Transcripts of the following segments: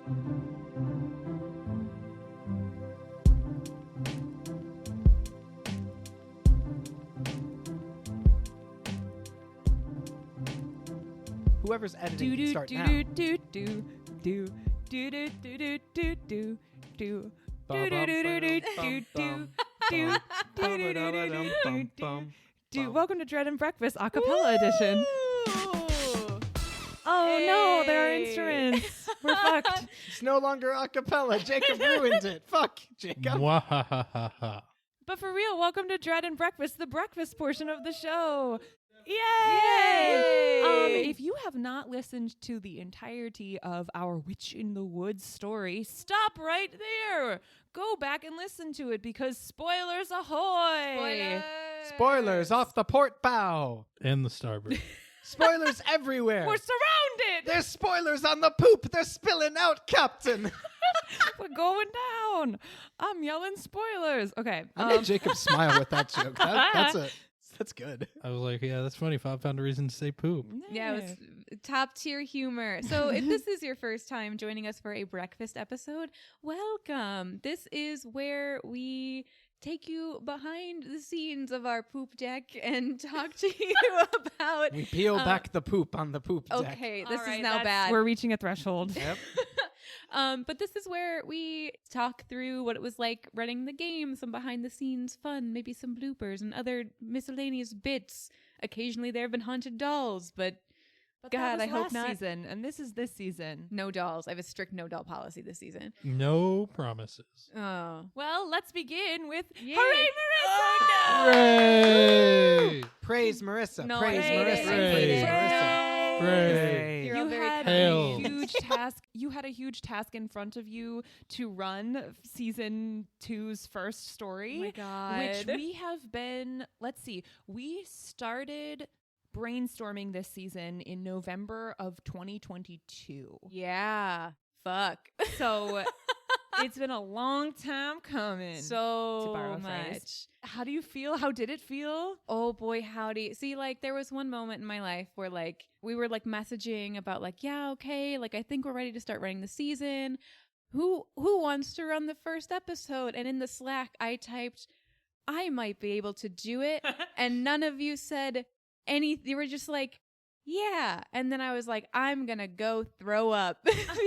Whoever's editing can start now. Welcome to Dread and Breakfast Acapella Edition. Oh no, there are instruments. We're fucked. It's no longer a cappella. Jacob ruined it. Fuck, Jacob. But for real, welcome to Dread and Breakfast, the breakfast portion of the show. Yay! If you have not listened to the entirety of our Witch in the Woods story, stop right there. Go back and listen to it because spoilers ahoy! Spoilers off the port bow. And the starboard. Spoilers everywhere. We're surrounded! There's spoilers on the poop. They're spilling out, Captain. We're going down. I'm yelling spoilers. Okay. I made Jacob smile with that joke. That's good. I was like, yeah, that's funny. 5 found a reason to say poop. Yeah, it was top tier humor. So if this is your first time joining us for a breakfast episode, welcome. This is where we take you behind the scenes of our poop deck and talk to you about... We peel back the poop on the poop deck. Okay, this is now bad. We're reaching a threshold. Yep. But this is where we talk through what it was like running the game, some behind the scenes fun, maybe some bloopers and other miscellaneous bits. Occasionally there have been haunted dolls, but God, I hope not. Season, and this is this season. No dolls. I have a strict no doll policy this season. No promises. Oh. Well, let's begin with Yay. Hooray, Marissa! Oh, no! Hooray! Praise Marissa. No, Praise I hate Marissa. it. Praise I hate Marissa. it. Hooray. You're all You very had Hail. a huge task. You had a huge task in front of you to run season 2's first story. Oh my God. Which we have been, let's see, we started brainstorming this season in November of 2022. Yeah. Fuck. So it's been a long time coming. to borrow So a phrase. much. How do you feel? How did it feel? Oh boy, howdy. See, like, there was one moment in my life where, like, we were, like, messaging about, like, yeah, okay, like, I think we're ready to start running the season. Who wants to run the first episode? And in the Slack, I typed, I might be able to do it. And none of you said anything. You were just like, yeah. And then I was like, I'm gonna go throw up because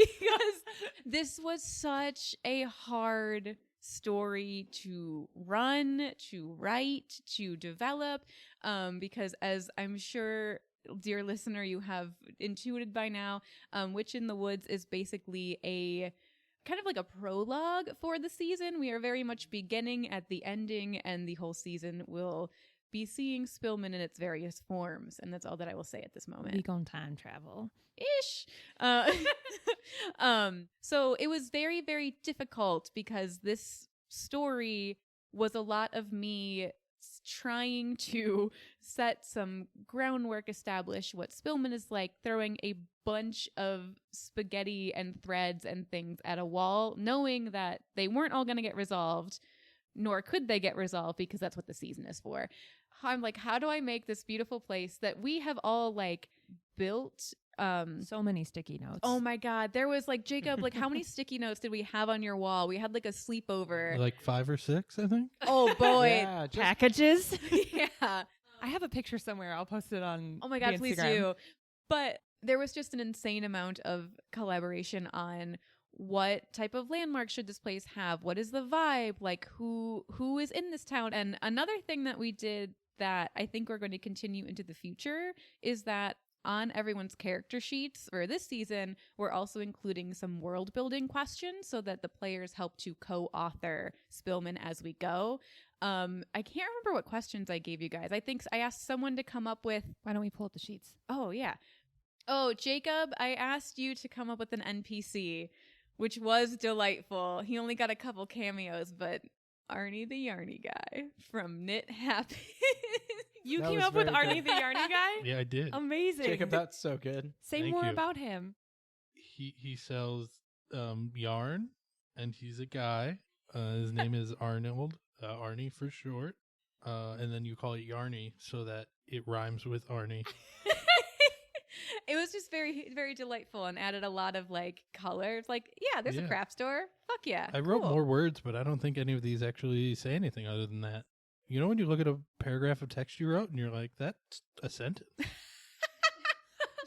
this was such a hard story to run, to write, to develop, because as I'm sure, dear listener, you have intuited by now, Witch in the Woods is basically a kind of like a prologue for the season. We are very much beginning at the ending, and the whole season will be seeing Spillman in its various forms, and that's all that I will say at this moment. We go on time travel. Ish. So it was very, very difficult because this story was a lot of me trying to set some groundwork, establish what Spillman is like, throwing a bunch of spaghetti and threads and things at a wall, knowing that they weren't all going to get resolved, nor could they get resolved because that's what the season is for. I'm like, how do I make this beautiful place that we have all like built? So many sticky notes. Oh my God. There was like, Jacob, like how many sticky notes did we have on your wall? We had like a sleepover. Like 5 or 6, I think. Oh boy. Yeah, just Packages. Yeah. I have a picture somewhere. I'll post it on Oh my God, the please Instagram. do. But there was just an insane amount of collaboration on what type of landmark should this place have? What is the vibe? Like who is in this town? And another thing that we did that I think we're going to continue into the future is that on everyone's character sheets for this season, we're also including some world building questions so that the players help to co-author Spillman as we go. I can't remember what questions I gave you guys. I think I asked someone to come up with... Why don't we pull up the sheets? Oh, yeah. Oh, Jacob, I asked you to come up with an NPC, which was delightful. He only got a couple cameos, but Arnie the Yarny guy from Knit Happens. You That came was up with very Arnie good. the Yarny guy? Yeah, I did. Amazing. Jacob, that's so good. Say Thank more you. about him. He sells yarn, and he's a guy. His name is Arnold, Arnie for short. And then you call it Yarny so that it rhymes with Arnie. It was just very, very delightful and added a lot of like color. It's like, yeah, there's a Yeah. craft store. Fuck yeah. I wrote cool. more words, but I don't think any of these actually say anything other than that. You know when you look at a paragraph of text you wrote and you're like, that's a sentence.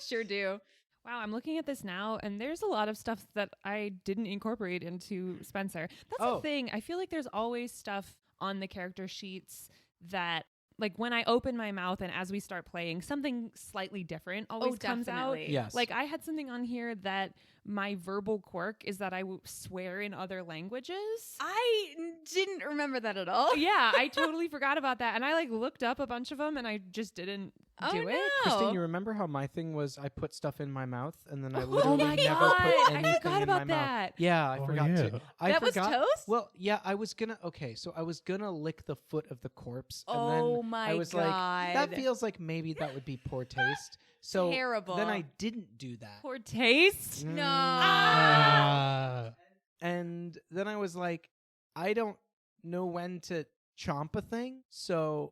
Sure do. Wow, I'm looking at this now, and there's a lot of stuff that I didn't incorporate into Spencer. That's the thing. I feel like there's always stuff on the character sheets that, like, when I open my mouth and as we start playing, something slightly different always comes out. Yes. Like, I had something on here that my verbal quirk is that I swear in other languages. I didn't remember that at all. Yeah, I totally forgot about that. And I, like, looked up a bunch of them, and I just didn't do it. Christine, you remember how my thing was I put stuff in my mouth and then I Oh literally my never God, put I anything forgot in about my mouth. that. Yeah, I Oh, forgot yeah. to. I That was forgot. toast? Well, yeah, I was gonna lick the foot of the corpse. And Oh then my I was like, that God. feels like maybe that would be poor taste. So Terrible. then I didn't do that. Poor taste. Mm. No. Ah. And then I was like, I don't know when to chomp a thing, so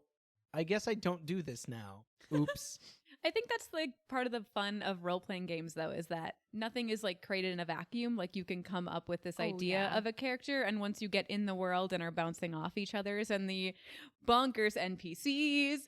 I guess I don't do this now. Oops. I think that's like part of the fun of role-playing games, though, is that nothing is like created in a vacuum. Like you can come up with this idea of a character, and once you get in the world and are bouncing off each other's and the bonkers NPCs,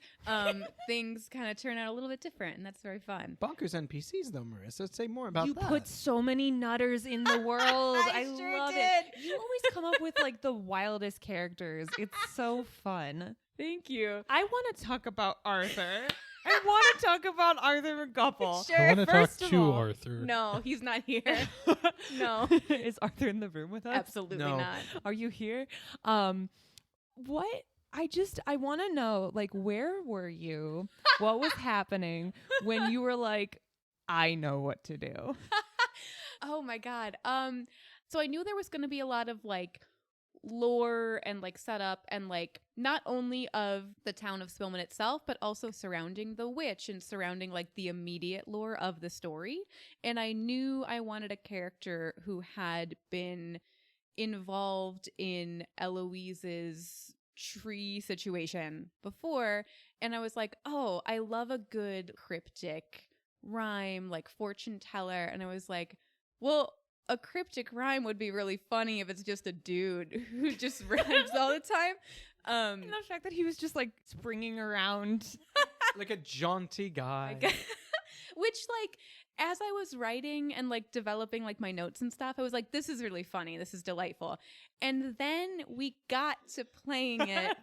things kind of turn out a little bit different, and that's very fun. Bonkers NPCs, though, Marissa. Say more about You that. put so many nutters in the world. I sure love did. it. You always come up with like the wildest characters. It's so fun. Thank you. I want to talk about Arthur. I want to talk about Arthur McGupple. Sure. I want to talk First of to all- Arthur. No, he's not here. No. Is Arthur in the room with us? Absolutely No. not. Are you here? What? I want to know, like, where were you? What was happening when you were like, I know what to do? Oh my God. So I knew there was going to be a lot of like lore and like setup and like not only of the town of Spillman itself, but also surrounding the witch and surrounding like the immediate lore of the story. And I knew I wanted a character who had been involved in Eloise's tree situation before. And I was like, oh, I love a good cryptic rhyme, like fortune teller. And I was like, well, a cryptic rhyme would be really funny if it's just a dude who just rhymes all the time. And the fact that he was just like springing around. like a jaunty guy. Which, like, as I was writing and like developing like my notes and stuff, I was like, this is really funny. This is delightful. And then we got to playing it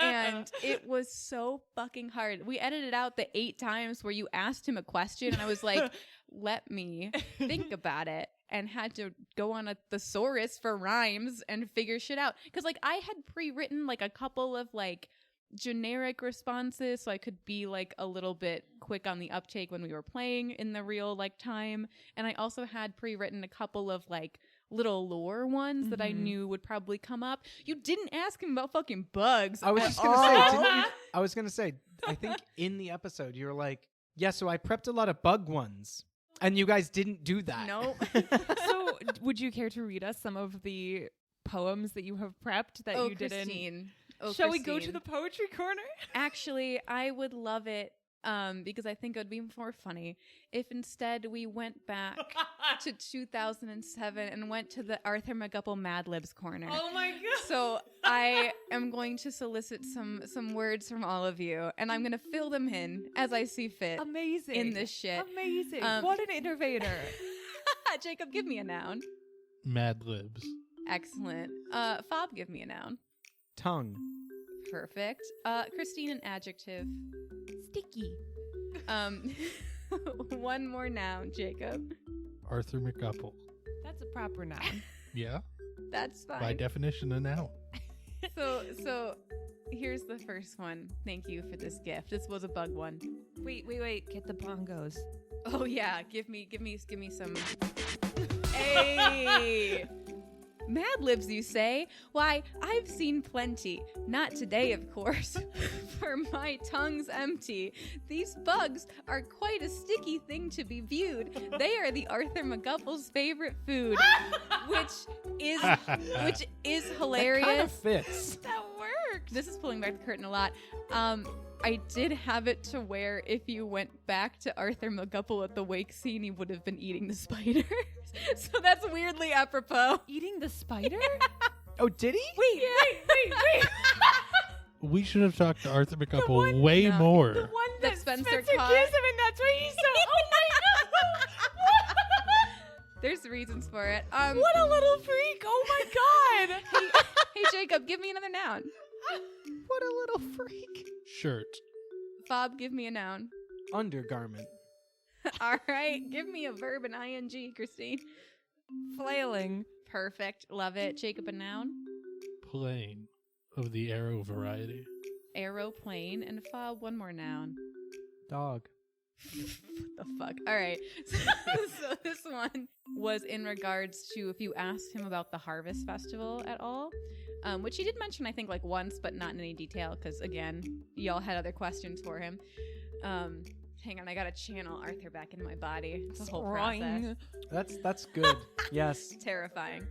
and it was so fucking hard. We edited out the 8 times where you asked him a question and I was like, let me think about it, and had to go on a thesaurus for rhymes and figure shit out. Cause like I had pre-written like a couple of like generic responses so I could be like a little bit quick on the uptake when we were playing in the real like time. And I also had pre-written a couple of like little lore ones that I knew would probably come up. You didn't ask him about fucking bugs. I was at just gonna all. say, didn't you, I was gonna say, I think in the episode you were like, yeah, so I prepped a lot of bug ones. And you guys didn't do that. Nope. So would you care to read us some of the poems that you have prepped that you didn't? Christine. Oh, Shall we go to Christine. the poetry corner? Actually, I would love it because I think it would be more funny if instead we went back to 2007 and went to the Arthur McGupple Mad Libs corner. Oh my god. So I am going to solicit some words from all of you, and I'm going to fill them in as I see fit. Amazing. In this shit. Amazing. Um, What an innovator. Jacob, give me a noun. Mad Libs. Excellent. Fob, give me a noun. Tongue. Perfect. Christine, an adjective. Sticky. One more noun, Jacob. Arthur McGupple. That's a proper noun. Yeah. That's fine. By definition, a noun. So here's the first one. Thank you for this gift. This was a bug one. Wait. Get the bongos. Oh yeah, give me some. Hey. Mad Libs, you say? Why, I've seen plenty. Not today, of course. For my tongue's empty. These bugs are quite a sticky thing to be viewed. They are the Arthur McGupple's favorite food, which is hilarious. That kind of fits. That works. This is pulling back the curtain a lot. I did have it to where if you went back to Arthur McGupple at the wake scene, he would have been eating the spider. So that's weirdly apropos. Eating the spider? Oh, did he? Wait. We should have talked to Arthur McGupple one- way no, more. The one That that Spencer Spencer caught. gives him, and that's why he's so. Oh my god! There's reasons for it. What a little freak! Oh my god! Hey, Jacob, give me another noun. What a little freak. Shirt. Bob, give me a noun. Undergarment. All right, give me a verb and ing, Christine. Flailing. Perfect. Love it. Jacob, a noun. Plane of the arrow variety. Aeroplane. And Fob, one more noun. Dog. What the fuck? All right. So this one was in regards to if you asked him about the Harvest Festival at all, which he did mention, I think, like once, but not in any detail, because again, y'all had other questions for him. Hang on, I gotta channel Arthur back into my body. It's a whole process. That's good. Yes. Terrifying.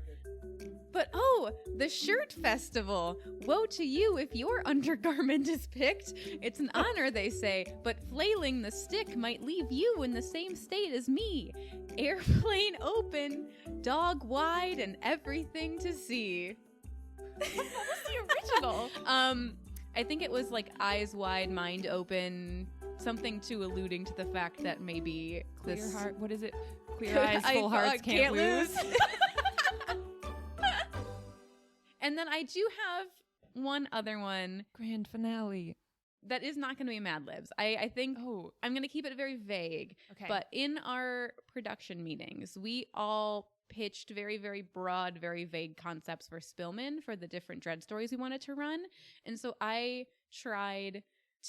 But the shirt festival. Woe to you if your undergarment is picked. It's an honor, they say, but flailing the stick might leave you in the same state as me. Airplane open, dog wide, and everything to see. What was the original? I think it was like eyes wide, mind open, something to alluding to the fact that maybe Clear heart. What is it? Clear eyes, full hearts, can't lose. And then I do have one other one Grand finale. that is not going to be Mad Libs. I think Oh, I'm going to keep it very vague. okay. But in our production meetings, we all pitched very, very broad, very vague concepts for Spillman for the different Dread stories we wanted to run. And so I tried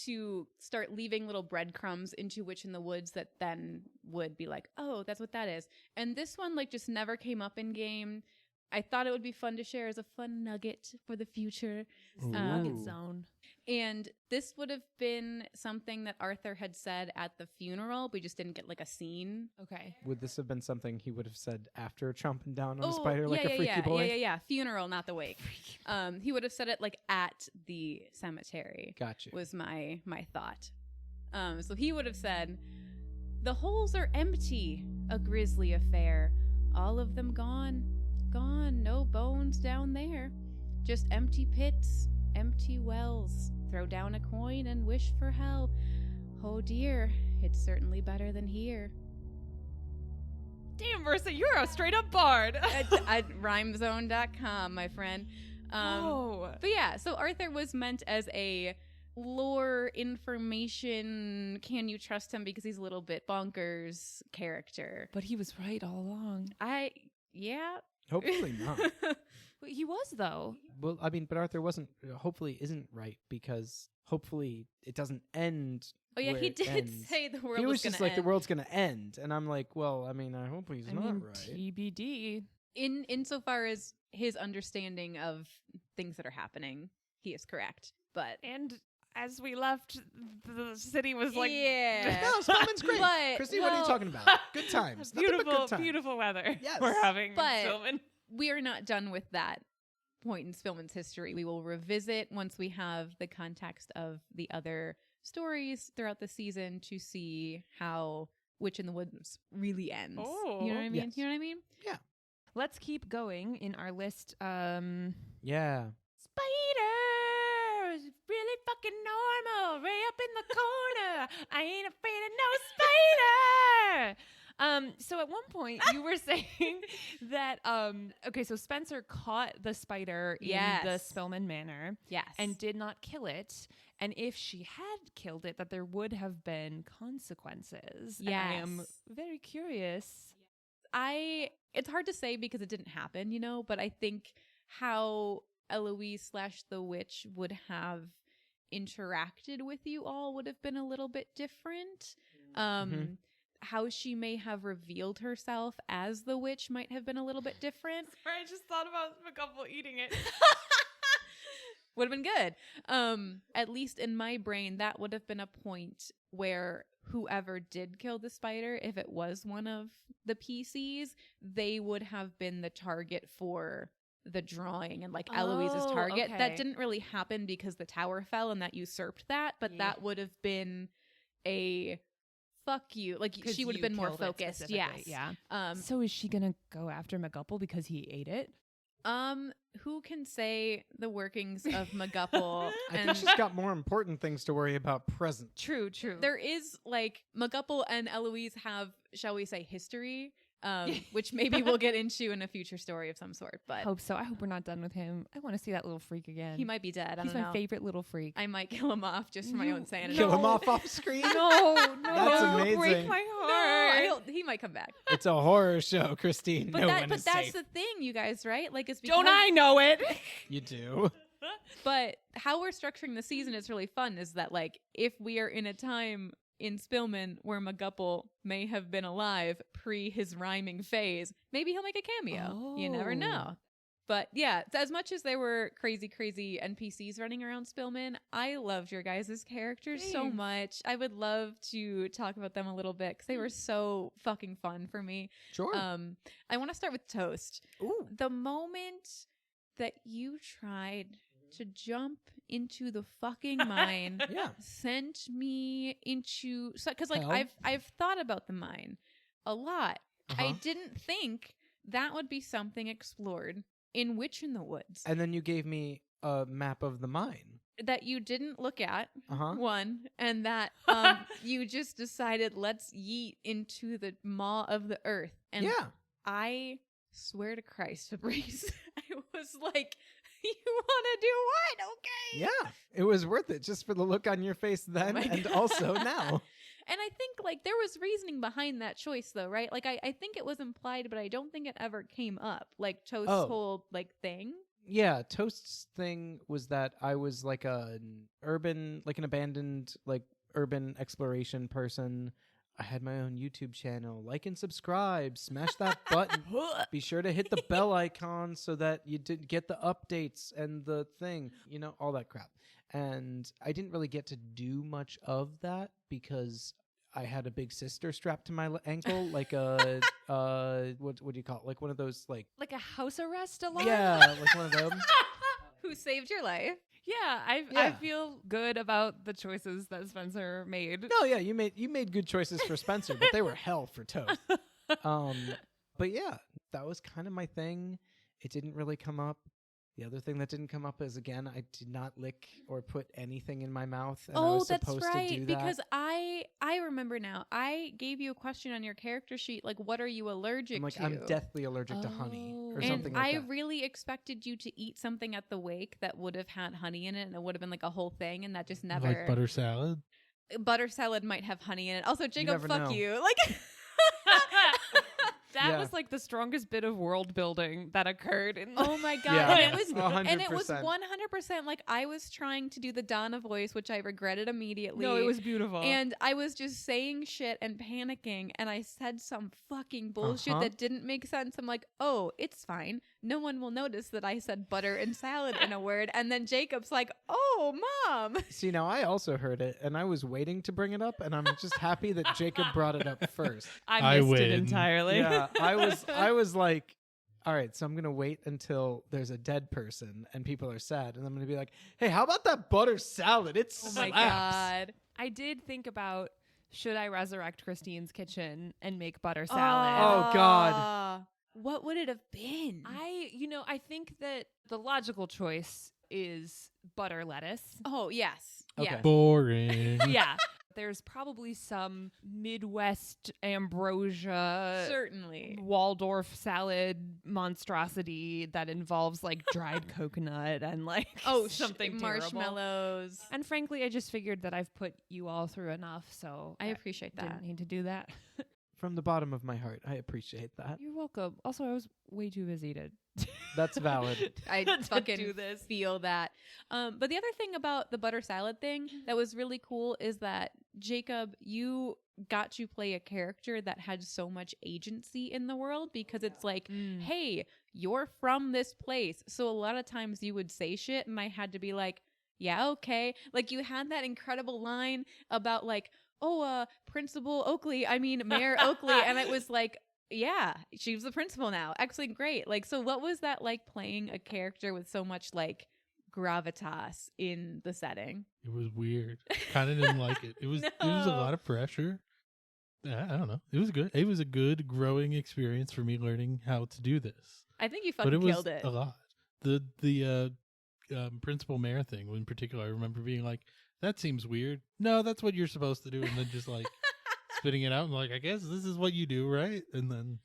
to start leaving little breadcrumbs into Witch in the Woods that then would be like, oh, that's what that is. And this one like just never came up in game. I thought it would be fun to share as a fun nugget for the future. Nugget Ooh. zone. And this would have been something that Arthur had said at the funeral. We just didn't get like a scene. Okay. Would this have been something he would have said after chomping down on a spider like yeah, a freaky boy? Yeah. Funeral, not the wake. He would have said it like at the cemetery. Gotcha. Was my thought. So he would have said, "The holes are empty, a grisly affair. All of them gone, no bones down there. Just empty pits, empty wells. Throw down a coin and wish for hell. Oh dear, it's certainly better than here." Damn, Versa, you're a straight up bard. at rhymezone.com, my friend. Oh. But yeah, so Arthur was meant as a lore information, can you trust him because he's a little bit bonkers character. But he was right all along. Yeah. Hopefully not. But he was, though. Well, I mean, but Arthur wasn't. Hopefully, isn't right because hopefully it doesn't end. Oh yeah, where he it did ends. say the world He was was just gonna like the end. world's gonna end, and I'm like, well, I mean, I hope he's not right. TBD. Insofar as his understanding of things that are happening, he is correct. But And as we left, the city was like yeah. No, Spellman's great. But- Christine, what are you well- talking about? Good times. Nothing but beautiful, good times. beautiful weather. Yes. We're having But- Spillman. We are not done with that point in Spillman's history. We will revisit once we have the context of the other stories throughout the season to see how Witch in the Woods really ends. Oh. You know what I mean? Yes. You know what I mean? Let's keep going in our list. Yeah. Spiders, really fucking normal, right up in the corner. I ain't afraid of no spider. So at one point you were saying that okay, so Spencer caught the spider in the Yes. Spillman Manor Yes. and did not kill it. And if she had killed it, that there would have been consequences. And I am Yes. very curious. It's hard to say because it didn't happen, you know, but I think how Eloise / the witch would have interacted with you all would have been a little bit different. Mhm. How she may have revealed herself as the witch might have been a little bit different. I just thought about McGupple eating it. Would have been good. At least in my brain, that would have been a point where whoever did kill the spider, if it was one of the PCs, they would have been the target for the drawing and like Eloise's target. Okay. That didn't really happen because the tower fell and that usurped that, but that would have been a fuck you. Like she would have been more focused. Yes. Yeah. So is she gonna go after McGupple because he ate it? Who can say the workings of McGupple? I think she's got more important things to worry about present. True. There is like McGupple and Eloise have, shall we say, history. Which maybe we'll get into in a future story of some sort. But I hope so. I hope we're not done with him. I want to see that little freak again. He might be dead. He's my favorite little freak. I might kill him off just for my own sanity. Kill him off screen? No, That's amazing. break my heart. He might come back. It's a horror show, Christine. But no that, one but is that's safe. the thing, you guys, right? Like, it's because, Don't I know it? You do. But how we're structuring the season is really fun. Is that like if we are in a time in Spillman where McGupple may have been alive pre his rhyming phase, maybe he'll make a cameo. You never know. But yeah, as much as there were crazy NPCs running around Spillman, I loved your guys' characters so much. I would love to talk about them a little bit because they were so fucking fun for me. Sure. I want to start with Toast. Ooh. The moment that you tried to jump into the fucking mine Yeah. sent me into, because like Hell. I've thought about the mine a lot. I Uh-huh. didn't think that would be something explored in Witch in the Woods And then you gave me a map of the mine. that you didn't look at. Uh-huh. One, and that you just decided let's yeet into the maw of the earth. And Yeah. I swear to Christ, Fabrice, I was like, you want to do what? Okay. Yeah. It was worth it just for the look on your face then my and God. also now. And I think like there was reasoning behind that choice though, right? Like I think it was implied, but I don't think it ever came up. Like Toast's whole like thing. Yeah, Toast's thing was that I was like an abandoned like urban exploration person. I had my own YouTube channel. Like and subscribe. Smash that button. Be sure to hit the bell icon so that you did get the updates and the thing, all that crap. And I didn't really get to do much of that because I had a big sister strapped to my ankle, like a what do you call it? Like one of those like a house arrest alarm? yeah, like one of them. Who saved your life? Yeah, I feel good about the choices that Spencer made. No, yeah, you made good choices for Spencer, but they were hell for Toast. But yeah, that was kind of my thing. It didn't really come up. The other thing that didn't come up is, again, I did not lick or put anything in my mouth. And I was that's supposed right. to do that. Because I remember now. I gave you a question on your character sheet, like, what are you allergic I'm like, to? I'm deathly allergic to honey or and something like I that. really expected you to eat something at the wake that would have had honey in it, and it would have been like a whole thing, and that just never. Like butter salad? Butter salad might have honey in it. Also, Jacob, never fuck know. you. Like. That Yeah. was like the strongest bit of world building that occurred in Oh my god! Yeah. And it was 100%. 100% like I was trying to do the Donna voice, which I regretted immediately. No, it was beautiful. And I was just saying shit and panicking, and I said some fucking bullshit Uh-huh. that didn't make sense. I'm like, oh, it's fine. No one will notice that I said butter and salad in a word. And then Jacob's like, oh, Mom. See, now I also heard it, and I was waiting to bring it up, and I'm just happy that Jacob brought it up first. I I missed it win. entirely. Yeah, I was like, all right, so I'm going to wait until there's a dead person and people are sad. And I'm going to be like, hey, how about that butter salad? It's Oh my god. I did think about, should I resurrect Christine's kitchen and make butter salad? Oh, God. What would it have been? I think that the logical choice is butter lettuce. Oh, yes. Okay. Yeah. Boring. Yeah. There's probably some Midwest ambrosia Certainly. Waldorf salad monstrosity that involves like dried coconut and like something terrible. marshmallows. And frankly, I just figured that I've put you all through enough, so I appreciate that. didn't need to do that. From the bottom of my heart, I appreciate that. You're welcome. Also, I was way too busy to That's valid. I to fucking do this. feel that. But the other thing about the butter salad thing that was really cool is that, Jacob, you got to play a character that had so much agency in the world, because it's like, hey, you're from this place. So a lot of times you would say shit and I had to be like, yeah, okay. Like you had that incredible line about like, Principal Oakley, Mayor Oakley. And it was like, Yeah, she was the principal now. Excellent, great. Like, so what was that like playing a character with so much like gravitas in the setting? It was weird. Kind of didn't like it. It was a lot of pressure. I don't know. It was good. It was a good growing experience for me learning how to do this. I think you But fucking it was killed it. a lot. The principal mayor thing in particular, I remember being like, that seems weird. No, that's what you're supposed to do. And then just like spitting it out and like, I guess this is what you do, right? And then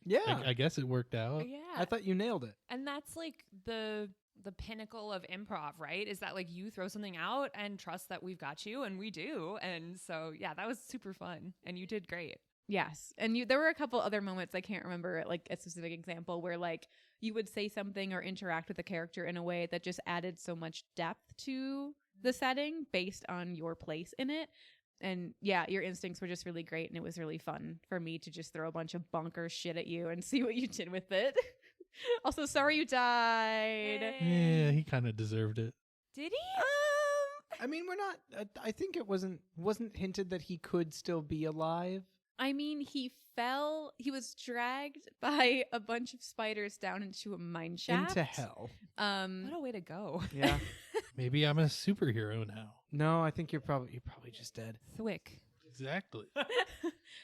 I guess it worked out. Yeah. I thought you nailed it. And that's like the pinnacle of improv, right? Is that like you throw something out and trust that we've got you, and we do. And so yeah, that was super fun and you did great. Yes. And there were a couple other moments, I can't remember like a specific example, where like you would say something or interact with a character in a way that just added so much depth to the setting based on your place in it. And yeah, your instincts were just really great, and it was really fun for me to just throw a bunch of bonkers shit at you and see what you did with it. Also, sorry you died. Yeah, he kind of deserved it. Did he? I mean, we're not. I think it wasn't hinted that he could still be alive. I mean, he was dragged by a bunch of spiders down into a mine shaft. Into hell. What a way to go. Yeah. Maybe I'm a superhero now. No, I think you're probably just dead. Thwick. Exactly.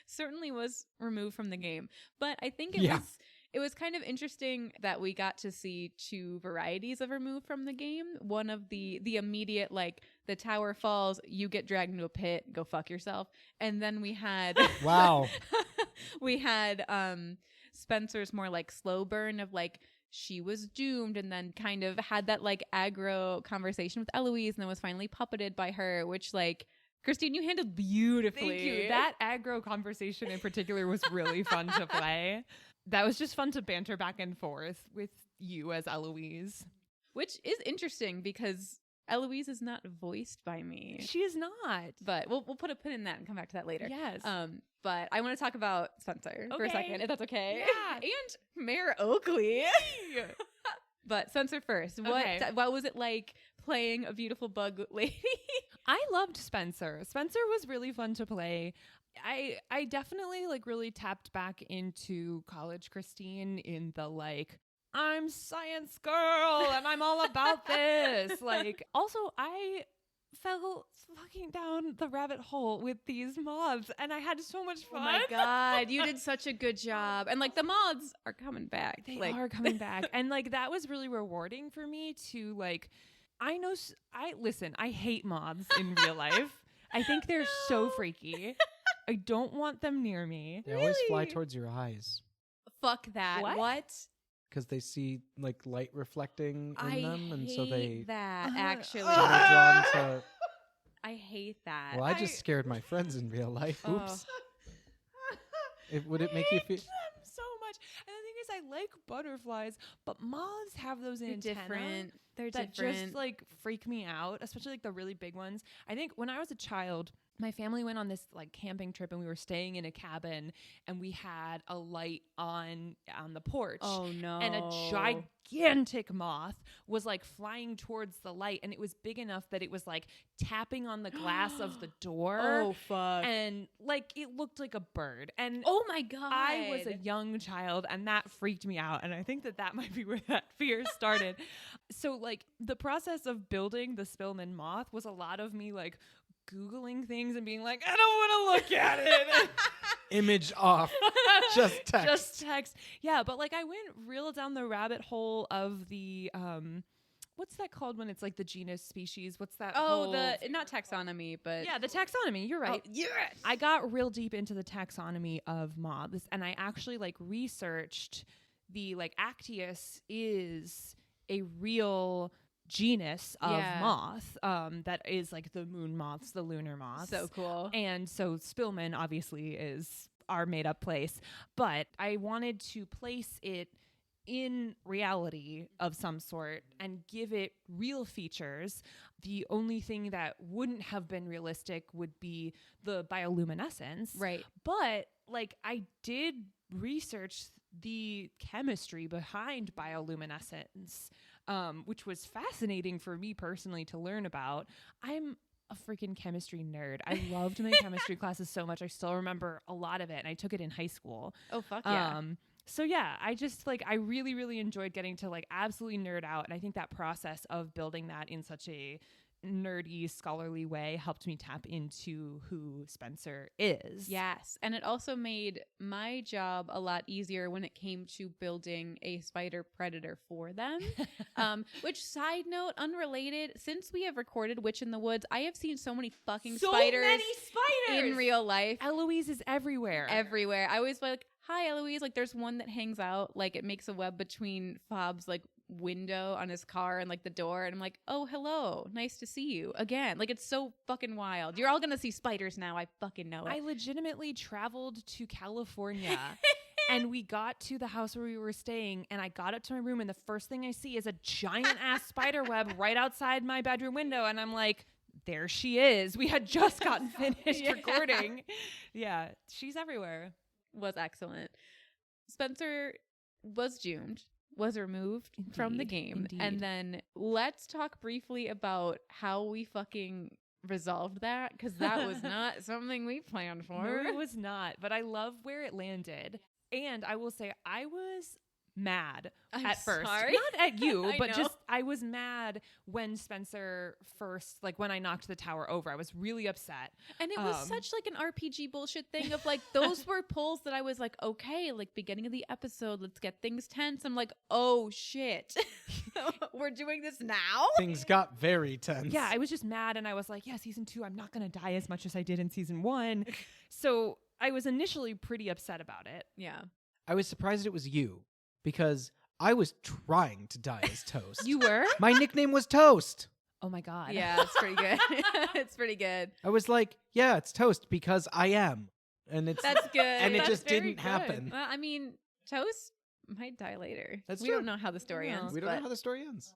Certainly was removed from the game. But I think it was kind of interesting that we got to see two varieties of removed from the game. One of the immediate, like, the tower falls, you get dragged into a pit, go fuck yourself. And then we had Wow. we had Spencer's more like slow burn of like she was doomed, and then kind of had that like aggro conversation with Eloise, and then was finally puppeted by her, which like Christine, you handled beautifully. Thank you. That aggro conversation in particular was really fun to play. That was just fun to banter back and forth with you as Eloise. Which is interesting because Eloise is not voiced by me. She is not. But we'll put a pin in that and come back to that later. Yes. But I want to talk about Spencer for a second, if that's okay. Yeah. And Mayor Oakley. But Spencer first. Okay. What was it like playing a beautiful bug lady? I loved Spencer. Spencer was really fun to play. I definitely like really tapped back into college Christine in the like, I'm science girl and I'm all about this. Like, also I fell fucking down the rabbit hole with these moths and I had so much fun. Oh my God, you did such a good job. And like the moths are coming back. They are coming back. And like that was really rewarding for me to like, I hate moths in real life. I think they're so freaky. I don't want them near me. They always fly towards your eyes. Fuck that. What? Because they see like light reflecting in them, and so they hate that actually. so they're drawn to. I hate that. Well, I just scared my friends in real life. Oops. Would it make you feel? Them so much. And the thing is, I like butterflies, but moths have those They're antennae different. They're that different. just like freak me out, especially like the really big ones. I think when I was a child, my family went on this like camping trip and we were staying in a cabin and we had a light on the porch. Oh no. And a gigantic moth was like flying towards the light, and it was big enough that it was like tapping on the glass of the door. Oh fuck. And like it looked like a bird. And oh my God. I was a young child and that freaked me out. And I think that might be where that fear started. So like the process of building the Spillman moth was a lot of me like Googling things and being like, I don't want to look at it. Image off. Just text. Just text. Yeah, but like I went real down the rabbit hole of the what's that called when it's like the genus species? What's that? Oh, not taxonomy, but yeah, the taxonomy. You're right. Oh, yes. I got real deep into the taxonomy of moths, and I actually like researched the like Actius is a real genus of moth that is like the moon moths, the lunar moths. So cool. And so Spillman obviously is our made up place, but I wanted to place it in reality of some sort and give it real features. The only thing that wouldn't have been realistic would be the bioluminescence. Right. But like I did research the chemistry behind bioluminescence, which was fascinating for me personally to learn about. I'm a freaking chemistry nerd. I loved my chemistry classes so much. I still remember a lot of it, and I took it in high school. Oh, fuck yeah. So yeah, I just like, I really, really enjoyed getting to like absolutely nerd out. And I think that process of building that in such a nerdy, scholarly way helped me tap into who Spencer is. Yes. And it also made my job a lot easier when it came to building a spider predator for them. Which, side note, unrelated, since we have recorded Witch in the Woods, I have seen so many fucking spiders in real life. Eloise is everywhere. Everywhere. I always like, hi, Eloise. Like, there's one that hangs out, like, it makes a web between Fob's, like, window on his car and like the door, and I'm like, oh, hello, nice to see you again. Like, it's so fucking wild. You're all gonna see spiders now. I fucking know it. I legitimately traveled to California and we got to the house where we were staying, and I got up to my room, and the first thing I see is a giant ass spider web right outside my bedroom window, and I'm like, there she is. We had just gotten finished recording. Yeah, she's everywhere. Was excellent. Spencer was doomed, was removed from the game. Indeed. And then let's talk briefly about how we fucking resolved that, because that was not something we planned for. No, it was not, but I love where it landed. And I will say, I was mad at first. Sorry? Not at you, but know. just I was mad when Spencer first, like when I knocked the tower over. I was really upset. And it was such like an RPG bullshit thing of like, those were pulls that I was like, okay, like beginning of the episode, let's get things tense. I'm like, oh shit. We're doing this now? Things got very tense. Yeah, I was just mad, and I was like, yeah, season 2, I'm not going to die as much as I did in season 1. So I was initially pretty upset about it. Yeah. I was surprised it was you, because I was trying to die as Toast. You were? My nickname was Toast. Oh my God. Yeah, it's pretty good. It's pretty good. I was like, yeah, it's Toast because I am. And it's That's good. and it That's just very didn't good. happen. Well, I mean, Toast might die later. That's we true. don't know how the story No. ends. We don't but know how the story ends.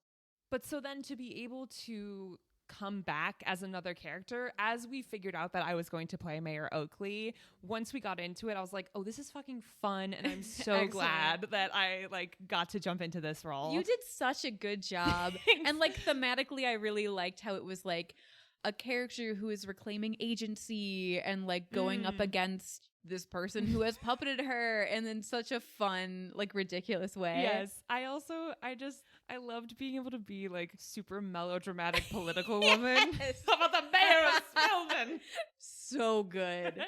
But so then to be able to come back as another character, as we figured out that I was going to play Mayor Oakley, once we got into it, I was like, oh, this is fucking fun. And I'm so glad that I like got to jump into this role. You did such a good job. And like thematically, I really liked how it was like a character who is reclaiming agency and like going up against this person who has puppeted her, and in such a fun, like ridiculous way. Yes. I loved being able to be like super melodramatic political woman. How about the mayor of Spelman? So good.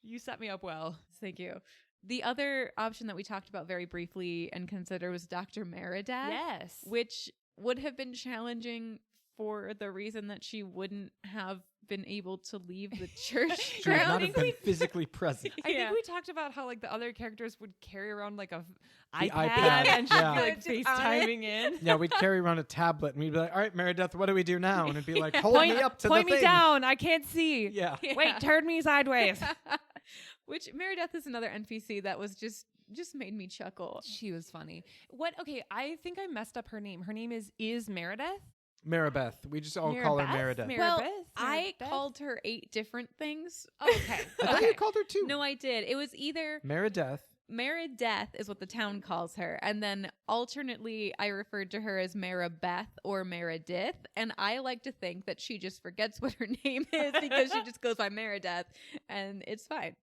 You set me up well. Thank you. The other option that we talked about very briefly and considered was Dr. Meredith. Yes. Which would have been challenging for the reason that she wouldn't have been able to leave the church She would not ground. have been physically present. I think we talked about how like the other characters would carry around like a The iPad, iPad, and she'd yeah. be like Just on FaceTiming in. Yeah, we'd carry around a tablet and we'd be like, all right, Meredith, what do we do now? And it'd be like, hold me up to the Point thing. me down. I can't see. Yeah. Wait, turn me sideways. Which Meredith is another NPC that was just made me chuckle. She was funny. What? Okay, I think I messed up her name. Her name is Meredith. Maribeth. We just all call her Meredith. Well, Meredith? I Meredith? called her 8 different things. Okay. I thought you called her too. No, I did. It was either Meredith. Meredith is what the town calls her, and then alternately I referred to her as Maribeth or Meredith, and I like to think that she just forgets what her name is because she just goes by Meredith, and it's fine.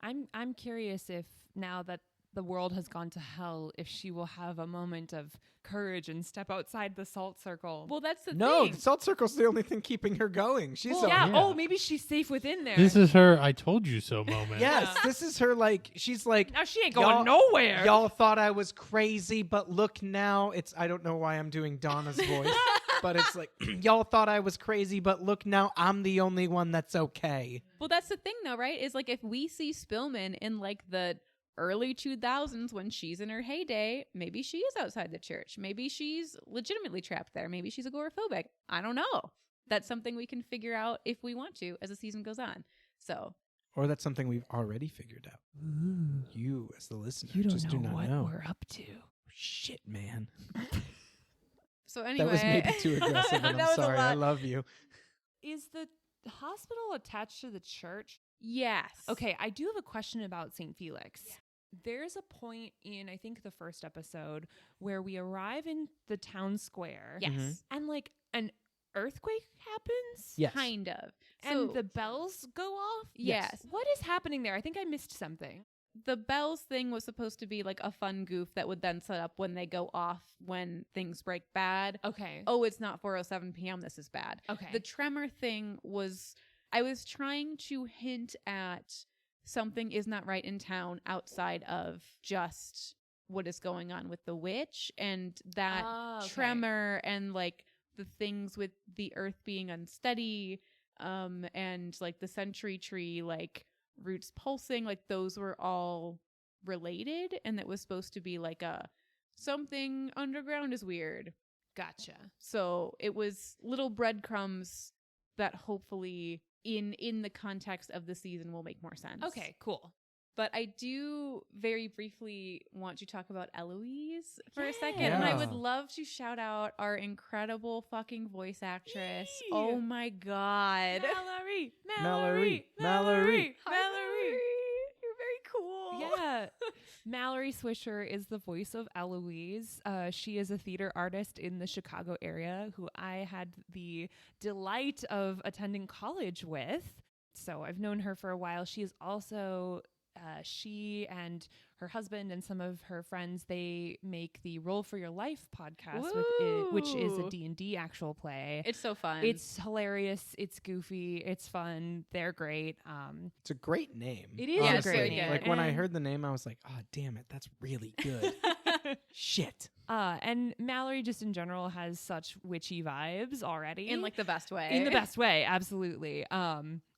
I'm curious if now that the world has gone to hell, if she will have a moment of courage and step outside the salt circle. Well, that's the No, thing. the salt circle's the only thing keeping her going. She's Well, on yeah. it. Oh, maybe she's safe within there. This is her I told you so moment. Yes, Yeah. this is her like, she's like, now she ain't Y'all- going nowhere. y'all thought I was crazy, but look now. I don't know why I'm doing Donna's voice, but it's like, y'all thought I was crazy, but look now, I'm the only one that's okay. Well, that's the thing, though, right? Is like if we see Spillman in like the early 2000s when she's in her heyday, maybe she is outside the church. Maybe she's legitimately trapped there. Maybe she's agoraphobic. I don't know. That's something we can figure out if we want to as the season goes on. So, Or that's something we've already figured out. Ooh, You, as the listener, you don't just know do not what know. we're up to. Shit, man. so anyway, That was maybe too aggressive, and That I'm was a sorry. I lot. love you. Is the hospital attached to the church? Yes. Okay, I do have a question about St. Felix. Yeah. There's a point in, I think, the first episode where we arrive in the town square. Yes. Mhm. And like an earthquake happens. Yes. Kind of. And So, the bells go off. yes. What is happening there? I think I missed something. the bells thing was supposed to be like a fun goof that would then set up when they go off when things break bad. Okay. Oh, it's not 4:07 p.m. This is bad. Okay. The tremor thing was, I was trying to hint at something is not right in town outside of just what is going on with the witch, and that tremor and like the things with the earth being unsteady, and like the century tree, like roots pulsing, like those were all related, and that was supposed to be like a something underground is weird. Gotcha. So it was little breadcrumbs that hopefully in the context of the season will make more sense. Okay, cool. But I do very briefly want to talk about Eloise for a second. And I would love to shout out our incredible fucking voice actress. Oh my God. Mallory. You're very cool. Yeah. Mallory Swisher is the voice of Eloise. She is a theater artist in the Chicago area who I had the delight of attending college with. So I've known her for a while. She is also... she and her husband and some of her friends, they make the Roll for Your Life podcast, which is a D&D actual play. It's so fun. It's hilarious. It's goofy. It's fun. They're great. It's a great name. It is honestly. a great name. Like when I heard the name, I was like, oh, damn it. That's really good. Shit. And Mallory just in general has such witchy vibes already. in like the best way. In the best way. Absolutely.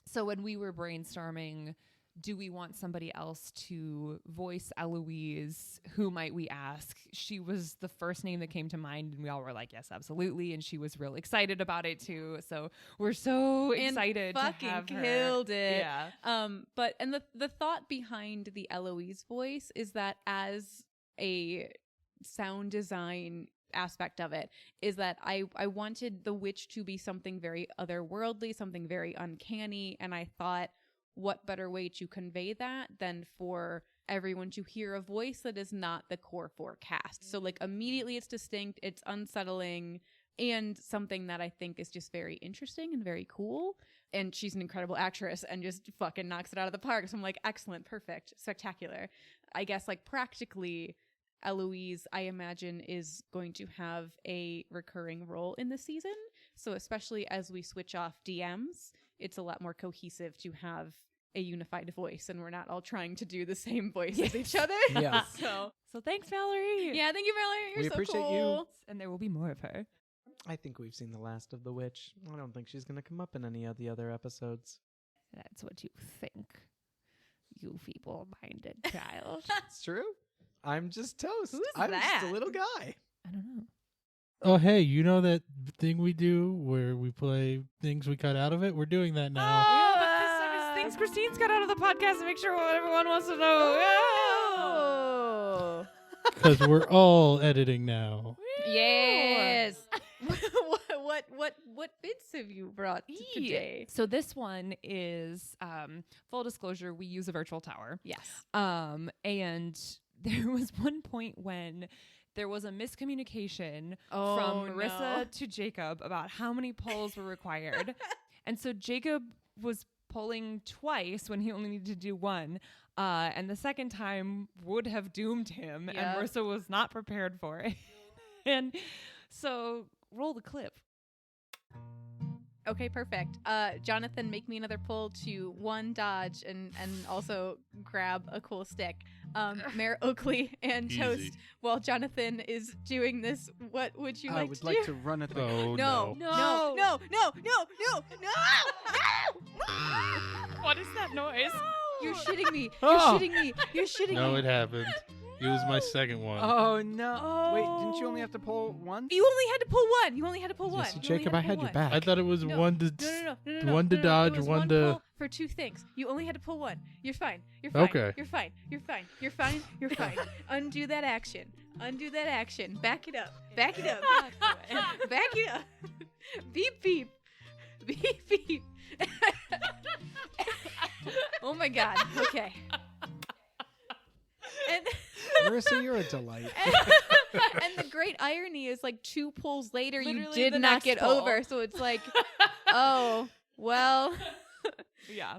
So when we were brainstorming, do we want somebody else to voice Eloise? Who might we ask? She was the first name that came to mind, and we all were like, yes, absolutely. And she was real excited about it too. So we're so excited to have her. Killed it. Yeah. But the thought behind the Eloise voice is that as a sound design aspect of it is that I wanted the witch to be something very otherworldly, something very uncanny, and I thought, what better way to convey that than for everyone to hear a voice that is not the core 4 cast. So like immediately it's distinct, it's unsettling, and something that I think is just very interesting and very cool. And she's an incredible actress and just fucking knocks it out of the park. So I'm like, excellent, perfect, spectacular. I guess like practically Eloise, I imagine, is going to have a recurring role in the season. So especially as we switch off DMs, it's a lot more cohesive to have a unified voice, and we're not all trying to do the same voice as each other. Yeah. So thanks, Mallory. Yeah, thank you, Mallory. You're We so appreciate cool. you. And there will be more of her. I think we've seen the last of the witch. I don't think she's going to come up in any of the other episodes. That's what you think, you feeble-minded child. It's true. I'm just toast. Who's I'm that? just a little guy. I don't know. Oh, hey, you know that thing we do where we play things we cut out of it? We're doing that now. Oh, but this time it's things Christine's got out of the podcast to make sure what everyone wants to know. Oh. Because we're all editing now. Yes. what bits have you brought today? So this one is full disclosure, we use a virtual tower. Yes. And there was one point when there was a miscommunication from Marissa to Jacob about how many pulls were required. And so Jacob was pulling twice when he only needed to do one. And the second time would have doomed him. Yep. And Marissa was not prepared for it. And so roll the clip. Okay, perfect. Jonathan, make me another pull to 1 dodge and also grab a cool stick. Mayor Oakley and Easy. Toast, while Jonathan is doing this, what would you I like would to like do? to run at the... Oh, No. No. What is that noise? You're shitting me. You're shitting me. You're shitting No, me. it happened. It was my second one. Oh, no. Wait, didn't you only have to pull once? You only had to pull one. You only had to pull one. Yes, You only Jacob, I to had pull your one. back. I thought it was No. one to one to dodge, It was one to. pull for 2 things. You only had to pull one. You're fine. You're fine. Okay. You're fine. You're fine. You're fine. You're fine. Undo that action. Undo that action. Back it up. Back it up. Back it up. Beep beep. Beep beep. Oh my God. Okay. And Marissa, you're a delight. and the great irony is like 2 pulls later, Literally you did the not next get pull. over. So it's like, oh, well. Yeah.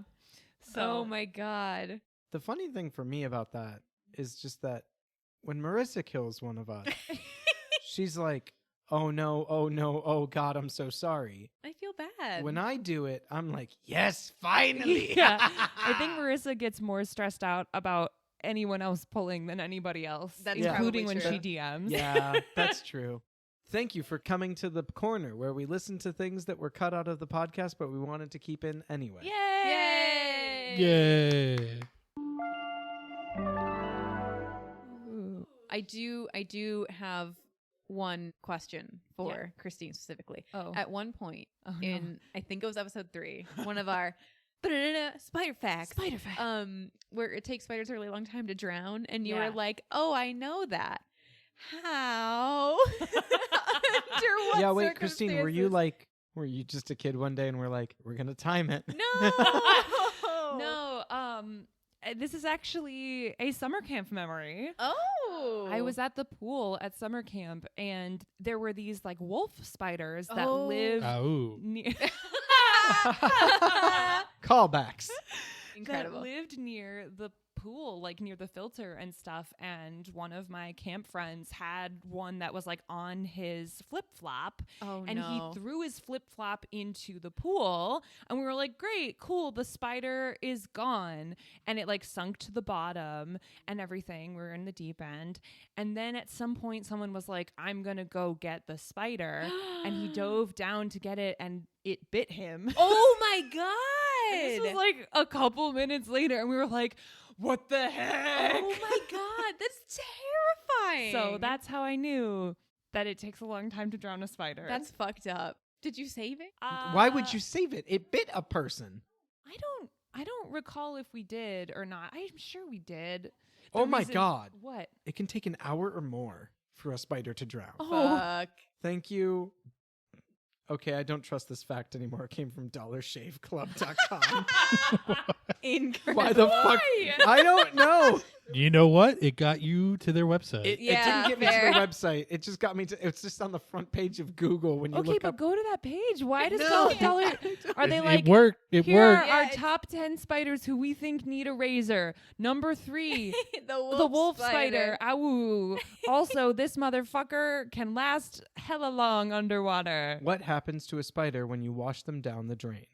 Oh my God. The funny thing for me about that is just that when Marissa kills one of us, she's like, oh no, oh God, I'm so sorry. I feel bad. When I do it, I'm like, yes, finally. Yeah. I think Marissa gets more stressed out about anyone else pulling than anybody else, That's including probably when true. she DMs. Yeah, that's true. Thank you for coming to the corner where we listen to things that were cut out of the podcast, but we wanted to keep in anyway. Yay! Yay. Ooh. I do have one question for Christine specifically. Oh. At one point Oh, no. in I think it was episode 3, one of our spider facts. Spider fact. Where it takes spiders a really long time to drown, and you Yeah. were like, "Oh, I know that." How? Under what Yeah, wait, Christine, were you circumstances? were you just a kid one day and we're like, we're going to time it? No. No, this is actually a summer camp memory. Oh. I was at the pool at summer camp, and there were these like wolf spiders that Oh. live Ow. near Callbacks. Incredible. that lived near the pool, like near the filter and stuff. And one of my camp friends had one that was like on his flip flop, Oh and no. he threw his flip flop into the pool, and we were like, great, cool, the spider is gone. And it like sunk to the bottom and everything. We were in the deep end. And then at some point someone was like, I'm gonna go get the spider. And he dove down to get it, and it bit him. Oh my god. And this was like a couple minutes later, and we were like, what the heck? Oh my god, that's terrifying. So that's how I knew that it takes a long time to drown a spider. That's fucked up. Did you save it? Why would you save it? It bit a person. I don't recall if we did or not. I'm sure we did. Oh my God. What? It can take an hour or more for a spider to drown. Oh. Fuck. Thank you. Okay, I don't trust this fact anymore. It came from dollarshaveclub.com. Incredible. Why the fuck? I don't know. You know what? It got you to their website. It Yeah, didn't get me fair. to the website. It just got me to. It's just on the front page of Google when you Okay, look but up. go to that page. Why does No. dollar? Are they like? it worked. It Here are worked. Yeah, our it's- top 10 spiders who we think need a razor. Number 3, the the wolf spider. Ow. Also, this motherfucker can last hella long underwater. What happens to a spider when you wash them down the drain?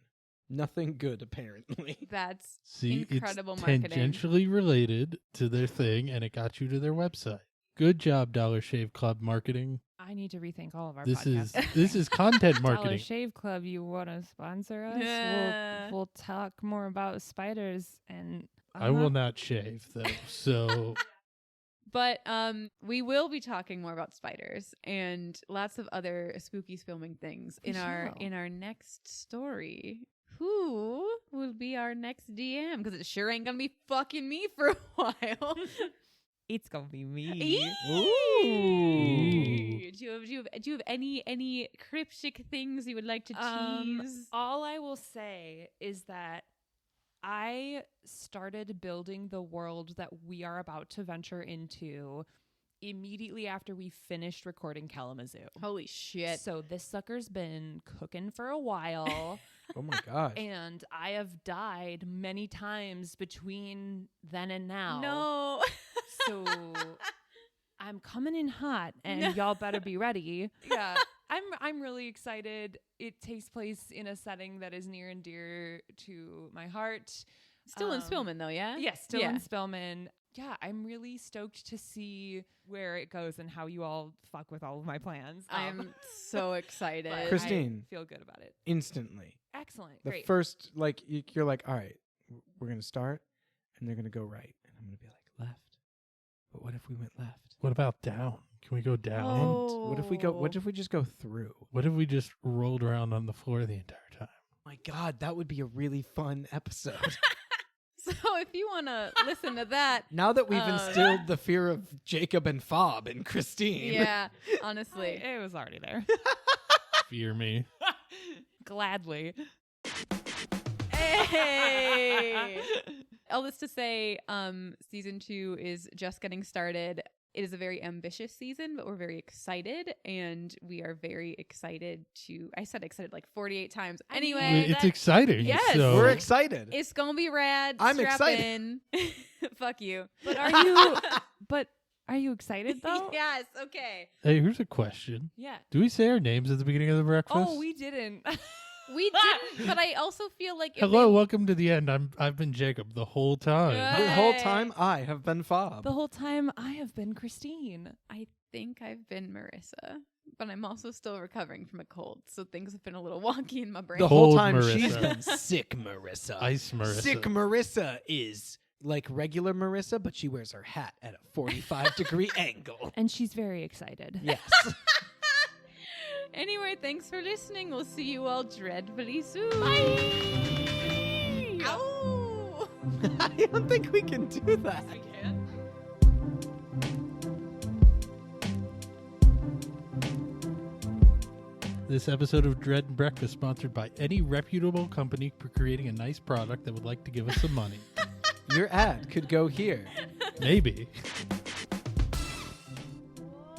Nothing good, apparently. That's See, incredible it's marketing. tangentially related to their thing, and it got you to their website. Good job, Dollar Shave Club marketing. I need to rethink all of our This podcasts. is content Dollar marketing. Shave Club, you want to sponsor us? Yeah. We'll talk more about spiders, and I will not shave though. So But we will be talking more about spiders and lots of other spooky filming things We in our shall. next story. Who will be our next DM? Because it sure ain't gonna be fucking me for a while. It's gonna be me. Eee. Do you have any cryptic things you would like to tease? All I will say is that I started building the world that we are about to venture into immediately after we finished recording Kalamazoo. Holy shit! So this sucker's been cooking for a while. Oh my gosh. And I have died many times between then and now. No. So I'm coming in hot, and No. y'all better be ready. Yeah. I'm really excited. It takes place in a setting that is near and dear to my heart. Still in Spillman though, yeah. Yes, still Yeah. in Spillman. Yeah, I'm really stoked to see where it goes and how you all fuck with all of my plans. I'm so excited. but Christine. I feel good about it. Instantly. Excellent. The Great. first, like, you're like, all right, we're going to start, and they're going to go right. And I'm going to be like, left. But what if we went left? what about down? Can we go down? Oh. What if we go? What if we just go through? What if we just rolled around on the floor the entire time? My God, that would be a really fun episode. So if you want to listen to that, Now that we've Um, instilled the fear of Jacob and Fob in Christine. yeah, honestly. It was already there. Fear me. Gladly. Hey. All this to say, season 2 is just getting started. It is a very ambitious season, but we're very excited, and we are very excited to. I said excited like 48 times. Anyway, it's exciting. Yes. So. We're excited. it's gonna be rad. I'm Strap excited. in. Fuck you. But are you? But are you excited though? Yes. Okay. Hey, here's a question. Yeah. Do we say our names at the beginning of the breakfast? Oh, we didn't. We didn't, but I also feel like if Hello, welcome to the end. I've been Jacob the whole time. Yeah. The whole Hey. time I have been Fob. The whole time I have been Christine. I think I've been Marissa, but I'm also still recovering from a cold, so things have been a little wonky in my brain. The whole Cold time Marissa. she's been sick Marissa. Ice Marissa. Sick Marissa is like regular Marissa, but she wears her hat at a 45-degree angle. And she's very excited. Yes. Anyway, thanks for listening. We'll see you all dreadfully soon. Bye. Ow! I don't think we can do that. I can. This episode of Dread and Breakfast sponsored by any reputable company for creating a nice product that would like to give us some money. Your ad could go here. Maybe.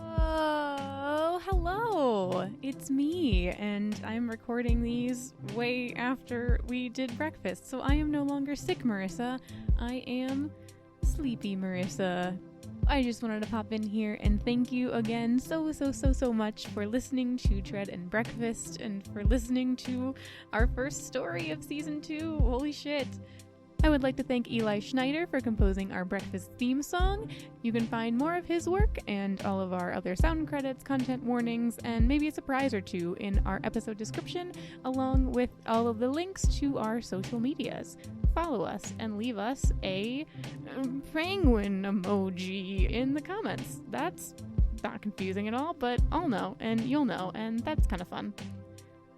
Oh, hello. It's me, and I'm recording these way after we did breakfast, so I am no longer sick Marissa. I am sleepy Marissa. I just wanted to pop in here and thank you again so much for listening to Dread and Breakfast and for listening to our first story of season 2. Holy shit. I would like to thank Eli Schneider for composing our breakfast theme song. You can find more of his work and all of our other sound credits, content warnings, and maybe a surprise or two in our episode description, along with all of the links to our social medias. Follow us and leave us a penguin emoji in the comments. That's not confusing at all, but I'll know, and you'll know, and that's kind of fun.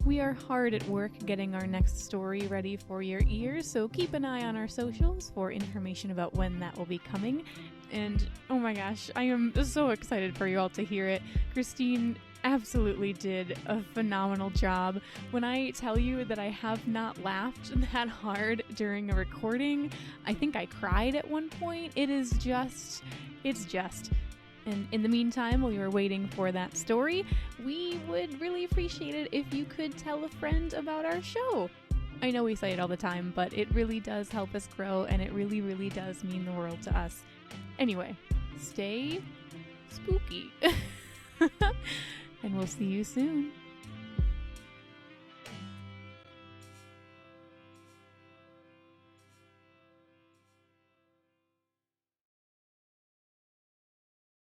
We are hard at work getting our next story ready for your ears, so keep an eye on our socials for information about when that will be coming. And oh my gosh, I am so excited for you all to hear it. Christine absolutely did a phenomenal job. When I tell you that I have not laughed that hard during a recording, I think I cried at one point. It's just. And in the meantime, while you are waiting for that story, we would really appreciate it if you could tell a friend about our show. I know we say it all the time, but it really does help us grow, and it really, really does mean the world to us. Anyway, stay spooky. And we'll see you soon.